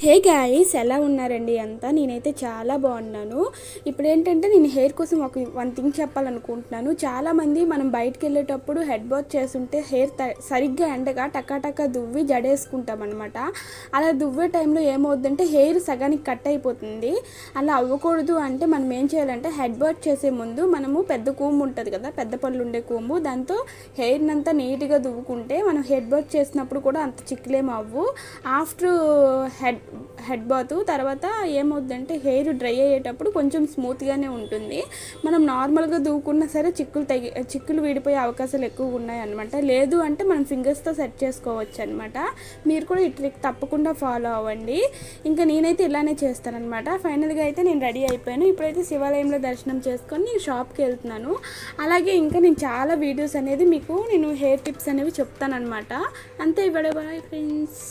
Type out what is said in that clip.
Hey guys, ఎలా ఉన్నారండి అంతా? నేనైతే చాలా బాగున్నాను. ఇప్పుడు ఏంటంటే నేను హెయిర్ కోసం వన్ థింగ్ చెప్పాలనుకుంటున్నాను. చాలామంది మనం బయటకు వెళ్ళేటప్పుడు హెడ్ బాత్ చేస్తుంటే హెయిర్ సరిగ్గా ఎండగా టకాటకా దువ్వి జడేసుకుంటాం అనమాట. అలా దువ్వే టైంలో ఏమవుతుందంటే హెయిర్ సగానికి కట్ అయిపోతుంది. అలా అవ్వకూడదు అంటే మనం ఏం చేయాలంటే హెడ్ బాత్ చేసే ముందు మనము పెద్ద కూంబు ఉంటుంది కదా, పెద్ద పళ్ళు ఉండే కూంబు, దాంతో హెయిర్ని అంతా నీట్గా దువ్వుకుంటే మనం హెడ్ బాత్ చేసినప్పుడు కూడా అంత చిక్కులేం అవ్వు. ఆఫ్టర్ హెడ్ బాత్ తర్వాత ఏమవుద్దంటే హెయిర్ డ్రై అయ్యేటప్పుడు కొంచెం స్మూత్గానే ఉంటుంది. మనం నార్మల్గా దువ్వుకున్నా సరే చిక్కులు విడిపోయే అవకాశాలు ఎక్కువ ఉన్నాయి అనమాట. లేదు అంటే మనం ఫింగర్స్తో సెట్ చేసుకోవచ్చు అనమాట. మీరు కూడా ఈ ట్రిక్ తప్పకుండా ఫాలో అవ్వండి. ఇంకా నేనైతే ఇలానే చేస్తానన్నమాట. ఫైనల్గా అయితే నేను రెడీ అయిపోయాను. ఇప్పుడైతే శివాలయంలో దర్శనం చేసుకొని నేను షాప్కి వెళ్తున్నాను. అలాగే ఇంకా నేను చాలా వీడియోస్ అనేది మీకు నేను హెయిర్ టిప్స్ అనేవి చెప్తానన్నమాట. అంతే, బాయ్ ఫ్రెండ్స్.